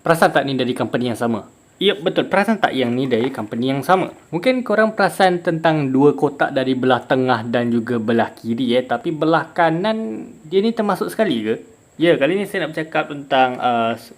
Perasan tak ni dari company yang sama? Ya, betul. Perasan tak yang ni dari company yang sama? Mungkin korang perasan tentang dua kotak dari belah tengah dan juga belah kiri tapi belah kanan dia ni termasuk sekali ke? Ya, kali ni saya nak bercakap tentang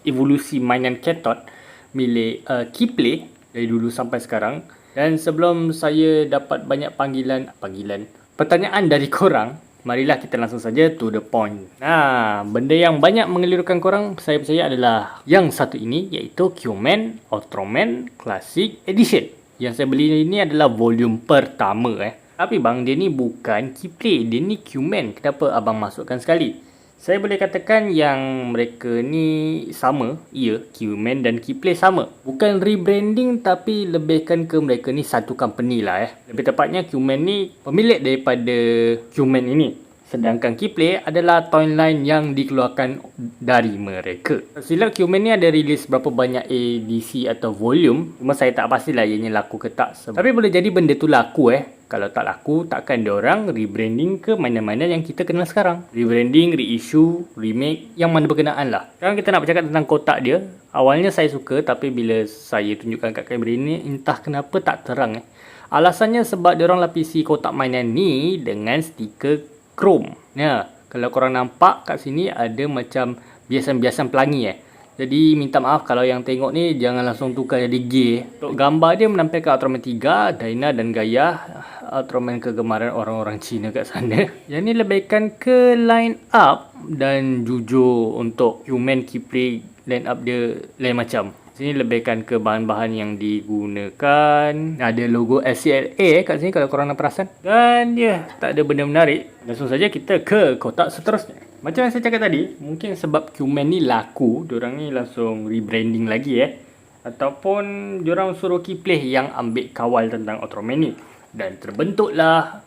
evolusi mainan Cathode milik Keyplay dari dulu sampai sekarang. Dan sebelum saya dapat banyak pertanyaan dari korang, marilah kita langsung saja to the point. Nah, benda yang banyak mengelirukan korang, saya percaya adalah yang satu ini, iaitu Q-Man Ultraman Classic Edition. Yang saya beli ini adalah volume pertama Tapi bang, dia ni bukan Keyplay, dia ni Q-Man. Kenapa abang masukkan sekali? Saya boleh katakan yang mereka ni sama. Ya, Q-Man dan Keyplay sama. Bukan rebranding tapi lebihkan ke mereka ni satu company lah Lebih tepatnya Q-Man ni pemilik daripada Q-Man ini. Sedangkan Keyplay adalah toy line yang dikeluarkan dari mereka. Silap Q-Man ni ada rilis berapa banyak edisi atau volume. Cuma saya tak pastilah ianya laku ke tak. Tapi boleh jadi benda tu laku Kalau tak laku, takkan diorang rebranding ke mainan-mainan yang kita kenal sekarang. Rebranding, reissue, remake, yang mana berkenaan lah. Sekarang kita nak bercakap tentang kotak dia. Awalnya saya suka, tapi bila saya tunjukkan kat kamera ni, entah kenapa tak terang Alasannya sebab diorang lapisi kotak mainan ni dengan stiker chrome. Kalau korang nampak kat sini ada macam biasan-biasan pelangi Jadi minta maaf kalau yang tengok ni jangan langsung tukar jadi gay. Untuk gambar dia menampilkan Ultraman 3, Dyna dan Gaia, Ultraman kegemaran orang-orang Cina kat sana. Yang ni lebihkan ke line up, dan jujur untuk Q-Man Keyplay line up dia lain macam. Sini lebihkan ke bahan-bahan yang digunakan. Ada logo SCLA kat sini kalau korang nak perasan. Dan tak ada benda menarik. Langsung saja kita ke kotak seterusnya. Macam yang saya cakap tadi, mungkin sebab Q-Man ni laku, diorang ni langsung rebranding lagi Ataupun diorang suruh Keyplay yang ambil kawal tentang Ultraman ni. Dan terbentuklah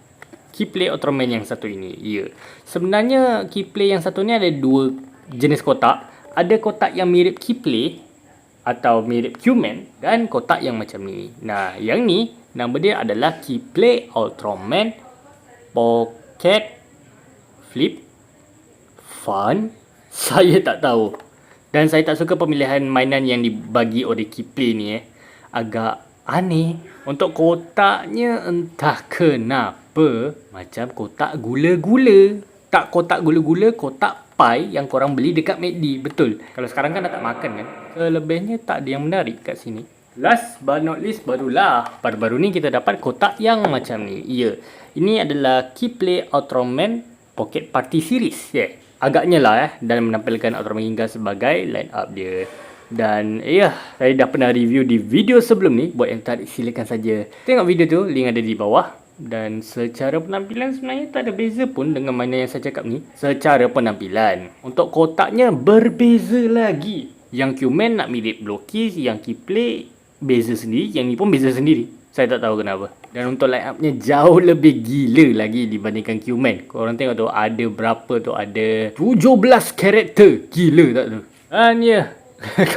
Keyplay Ultraman yang satu ini. Ya. Sebenarnya Keyplay yang satu ni ada dua jenis kotak. Ada kotak yang mirip Keyplay atau mirip Q-Man, dan kotak yang macam ni. Nah, yang ni nama dia adalah Keyplay Ultraman Pocket Flip Fun. Saya tak tahu. Dan saya tak suka pemilihan mainan yang dibagi oleh Keyplay ni agak aneh. Untuk kotaknya entah kenapa macam kotak gula-gula. Tak kotak gula-gula, kotak pie yang korang beli dekat McD. Betul. Kalau sekarang kan dah tak makan kan. Selebihnya tak ada yang menarik kat sini. Last but not least, barulah baru-baru ni kita dapat kotak yang macam ni. Ya. Ini adalah Keyplay Ultraman Pocket Party Series. Agaknya lah dan menampilkan Ultraman Ginga sebagai line up dia. Dan saya dah pernah review di video sebelum ni. Buat yang tarik, silakan saja tengok video tu, link ada di bawah. Dan secara penampilan sebenarnya tak ada beza pun dengan mainan yang saya cakap ni. Secara penampilan. Untuk kotaknya berbeza lagi. Yang Q-Man nak mirip Blockies, yang Keyplay beza sendiri, yang ni pun beza sendiri. Saya tak tahu kenapa. Dan untuk line up-nya jauh lebih gila lagi dibandingkan Q-Man. Korang tengok tu ada berapa tu, ada 17 karakter. Gila tak tu? Dan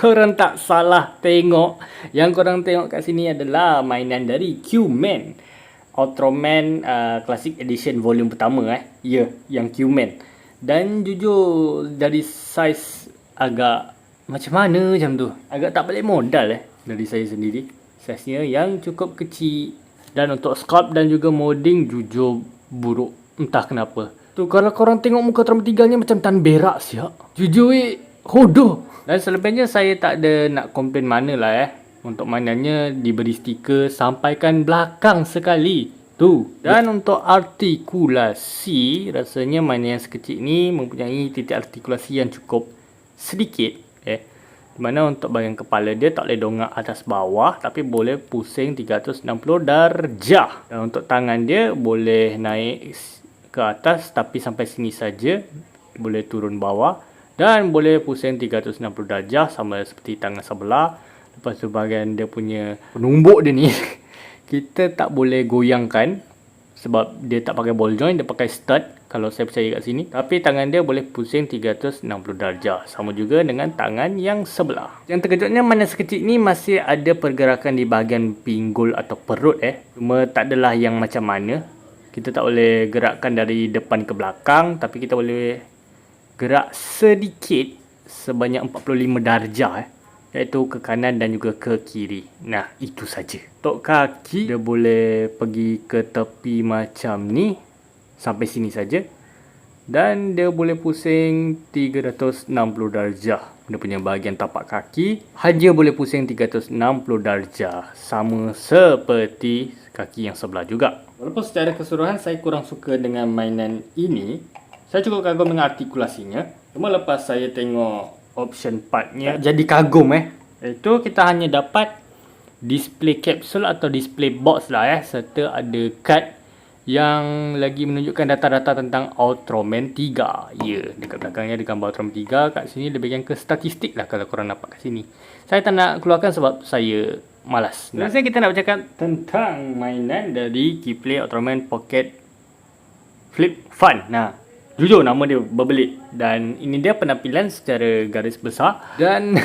korang tak salah tengok. Yang korang tengok kat sini adalah mainan dari Q-Man Ultraman Classic Edition volume pertama yang Q-Man. Dan jujur dari saiz agak macam mana macam tu, agak tak balik modal dari saya sendiri. Saiznya yang cukup kecil. Dan untuk sculpt dan juga modding jujur buruk, entah kenapa. Tu kalau korang tengok muka Ultraman 3 ni macam tan berak siap. Jujur hodoh. Dan selebihnya saya tak ada nak komplain mana lah Untuk mainannya diberi stiker sampaikan belakang sekali. Tu. Dan untuk artikulasi, rasanya mainan yang sekecil ni mempunyai titik artikulasi yang cukup sedikit. Di mana untuk bahagian kepala dia tak boleh dongak atas bawah, tapi boleh pusing 360 darjah. Dan untuk tangan dia boleh naik ke atas tapi sampai sini saja. Boleh turun bawah. Dan boleh pusing 360 darjah sama seperti tangan sebelah. Lepas tu bahagian dia punya penumbuk dia ni kita tak boleh goyangkan sebab dia tak pakai ball joint, dia pakai stud kalau saya percaya kat sini. Tapi tangan dia boleh pusing 360 darjah. Sama juga dengan tangan yang sebelah. Yang terkejutnya mainan sekecil ni masih ada pergerakan di bahagian pinggul atau perut Cuma tak adalah yang macam mana. Kita tak boleh gerakkan dari depan ke belakang, tapi kita boleh gerak sedikit sebanyak 45 darjah iaitu ke kanan dan juga ke kiri. Nah, itu saja. Untuk kaki, dia boleh pergi ke tepi macam ni sampai sini saja. Dan dia boleh pusing 360 darjah. Dia punya bahagian tapak kaki hanya boleh pusing 360 darjah. Sama seperti kaki yang sebelah juga. Walaupun secara keseluruhan saya kurang suka dengan mainan ini, saya cukup kagum dengan artikulasinya. Cuma lepas saya tengok option partnya, jadi kagum Itu kita hanya dapat display capsule atau display box lah serta ada card yang lagi menunjukkan data-data tentang Ultraman 3. Ya, dekat belakangnya ada gambar Ultraman 3. Kat sini lebih yang ke statistik lah kalau korang nampak kat sini. Saya tak nak keluarkan sebab saya malas. Sekarang kita nak bercakap tentang mainan dari Keyplay Ultraman Pocket Flip Fun. Nah, jujur nama dia berbelit. Dan ini dia penampilan secara garis besar. Dan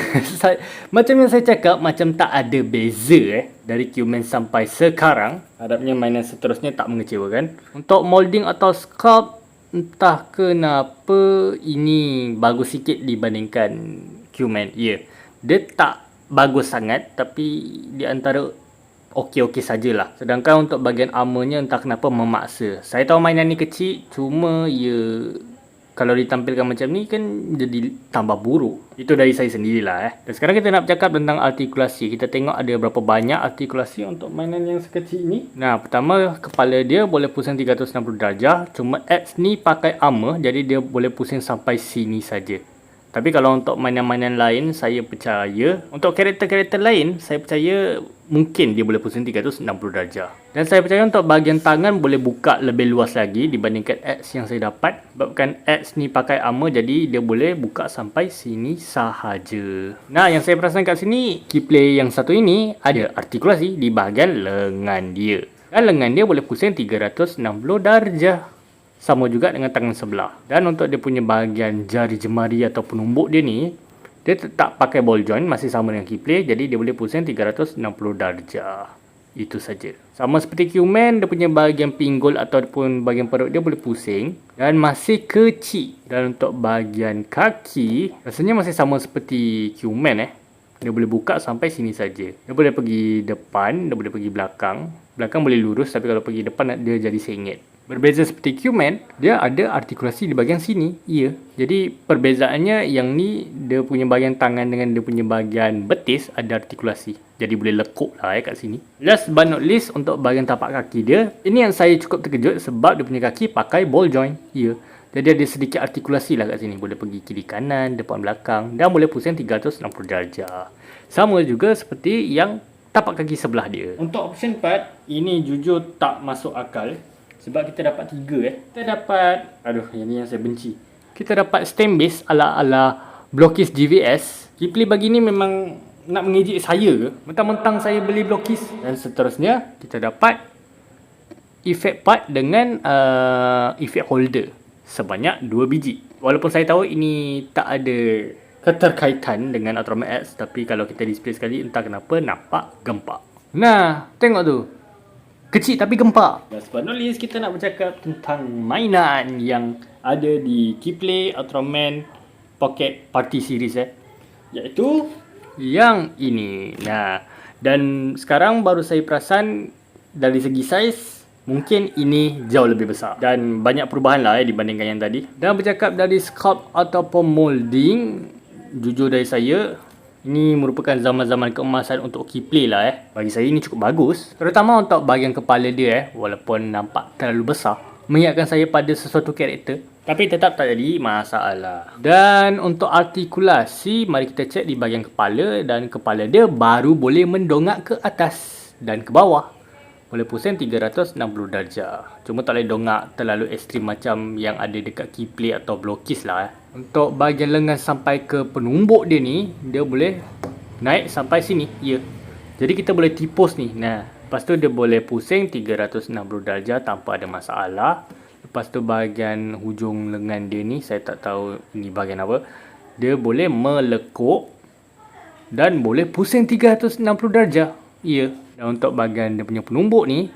macam yang saya cakap, macam tak ada beza dari Q-Man sampai sekarang. Harapnya mainan seterusnya tak mengecewakan. Untuk molding atau sculpt, entah kenapa ini bagus sikit dibandingkan Q-Man. Ya, dia tak bagus sangat, tapi di antara okey-okey sajalah. Sedangkan untuk bahagian armornya entah kenapa memaksa. Saya tahu mainan ni kecil, cuma kalau ditampilkan macam ni kan jadi tambah buruk. Itu dari saya sendirilah Dan sekarang kita nak bercakap tentang artikulasi. Kita tengok ada berapa banyak artikulasi untuk mainan yang sekecil ini. Nah, pertama, kepala dia boleh pusing 360 darjah. Cuma X ni pakai armor, jadi dia boleh pusing sampai sini saja. Tapi kalau untuk mainan-mainan lain, saya percaya, untuk karakter-karakter lain, saya percaya mungkin dia boleh pusing 360 darjah. Dan saya percaya untuk bahagian tangan boleh buka lebih luas lagi dibandingkan X yang saya dapat. Sebabkan X ni pakai armor, jadi dia boleh buka sampai sini sahaja. Nah, yang saya perasan kat sini, Keyplay yang satu ini ada artikulasi di bahagian lengan dia. Dan lengan dia boleh pusing 360 darjah. Sama juga dengan tangan sebelah. Dan untuk dia punya bahagian jari jemari atau penumbuk dia ni, dia tetap pakai ball joint, masih sama dengan Keyplay. Jadi dia boleh pusing 360 darjah. Itu saja. Sama seperti Q-Man, dia punya bahagian pinggul ataupun bahagian perut dia boleh pusing. Dan masih kecil. Dan untuk bahagian kaki, rasanya masih sama seperti Q-Man Dia boleh buka sampai sini saja. Dia boleh pergi depan, dia boleh pergi belakang. Belakang boleh lurus, tapi kalau pergi depan dia jadi sengit. Berbeza seperti Q-Man, dia ada artikulasi di bahagian sini. Ya. Jadi perbezaannya yang ni, dia punya bahagian tangan dengan dia punya bahagian betis ada artikulasi. Jadi boleh lekuk lah kat sini. Last but not least, untuk bahagian tapak kaki dia, ini yang saya cukup terkejut sebab dia punya kaki pakai ball joint. Ya. Jadi ada sedikit artikulasi lah kat sini. Boleh pergi kiri kanan, depan belakang dan boleh pusing 360 darjah. Sama juga seperti yang tapak kaki sebelah dia. Untuk option part, ini jujur tak masuk akal. Sebab kita dapat 3 Kita dapat, yang ni yang saya benci. Kita dapat stand base ala-ala Blockis GVS. Keyplay bagi ni memang nak mengejek saya ke? Mentang-mentang saya beli Blockis. Dan seterusnya, kita dapat effect part dengan effect holder. Sebanyak 2 biji. Walaupun saya tahu ini tak ada keterkaitan dengan Ultraman X. Tapi kalau kita display sekali, entah kenapa nampak gempak. Nah, tengok tu. Kecil tapi gempak. Last but not least, kita nak bercakap tentang mainan yang ada di Keyplay Ultraman Pocket Party Series iaitu yang ini. Nah, dan sekarang baru saya perasan dari segi saiz mungkin ini jauh lebih besar dan banyak perubahan lah dibandingkan yang tadi. Dan bercakap dari sculpt ataupun molding, jujur dari saya, ini merupakan zaman-zaman keemasan untuk Keyplay lah Bagi saya ini cukup bagus. Terutama untuk bahagian kepala dia walaupun nampak terlalu besar, mengingatkan saya pada sesuatu karakter. Tapi tetap tak jadi masalah. Dan untuk artikulasi, mari kita cek di bahagian kepala. Dan kepala dia baru boleh mendongak ke atas dan ke bawah. Boleh pusing 360 darjah. Cuma tak boleh dongak terlalu ekstrim macam yang ada dekat Keyplay atau Blockis lah Untuk bahagian lengan sampai ke penumbuk dia ni, dia boleh naik sampai sini. Ya. Jadi kita boleh tipus ni. Nah, lepas tu dia boleh pusing 360 darjah tanpa ada masalah. Lepas tu bahagian hujung lengan dia ni, saya tak tahu ni bahagian apa. Dia boleh melekuk dan boleh pusing 360 darjah. Ya. Dan untuk bahagian dia punya penumbuk ni,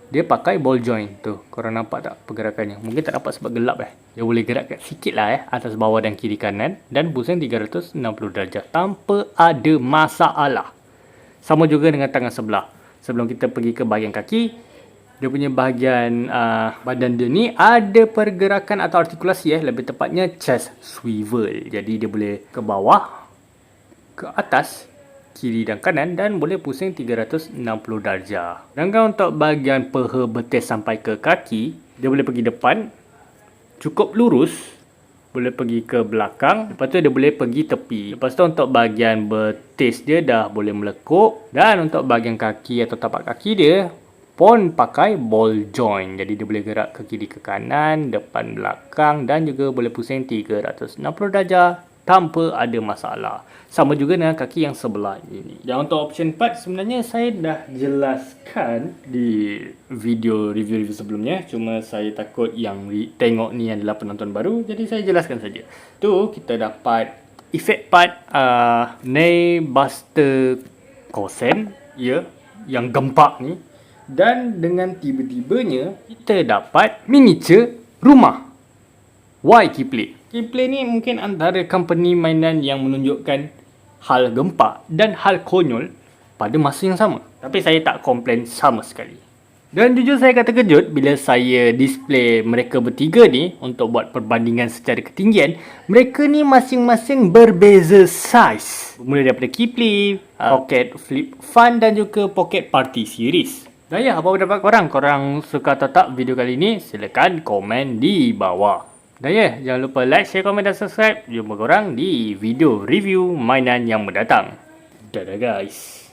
Dia pakai ball joint tu. Korang nampak tak pergerakannya? Mungkin tak dapat sebab gelap Dia boleh gerakkan sikit lah atas bawah dan kiri kanan. Dan pusing 360 darjah tanpa ada masalah. Sama juga dengan tangan sebelah. Sebelum kita pergi ke bahagian kaki, dia punya bahagian badan dia ni ada pergerakan atau artikulasi lebih tepatnya chest swivel. Jadi dia boleh ke bawah, ke atas, kiri dan kanan dan boleh pusing 360 darjah. Sedangkan untuk bahagian peha betis sampai ke kaki, dia boleh pergi depan, cukup lurus, boleh pergi ke belakang, lepas tu dia boleh pergi tepi. Lepas tu untuk bahagian betis dia dah boleh melekuk, dan untuk bahagian kaki atau tapak kaki dia pun pakai ball joint. Jadi dia boleh gerak ke kiri ke kanan, depan belakang dan juga boleh pusing 360 darjah tanpa ada masalah. Sama juga dengan kaki yang sebelah ini. Dan untuk option part sebenarnya saya dah jelaskan di video review-review sebelumnya. Cuma saya takut yang tengok ni adalah penonton baru. Jadi saya jelaskan saja. Tu kita dapat effect part knee buster cushion yang gempak ni. Dan dengan tiba-tibanya kita dapat miniature rumah. Why Keyplay? Keyplay ni mungkin antara company mainan yang menunjukkan hal gempak dan hal konyol pada masa yang sama. Tapi saya tak komplain sama sekali. Dan jujur saya kata kejut bila saya display mereka bertiga ni untuk buat perbandingan secara ketinggian. Mereka ni masing-masing berbeza saiz. Mula daripada Keyplay, Pocket Flip Fun dan juga Pocket Party Series. Dan apa pendapat korang? Korang suka atau tak video kali ni? Silakan komen di bawah. Dan jangan lupa like, share, komen dan subscribe. Jumpa korang di video review mainan yang mendatang. Dadah guys.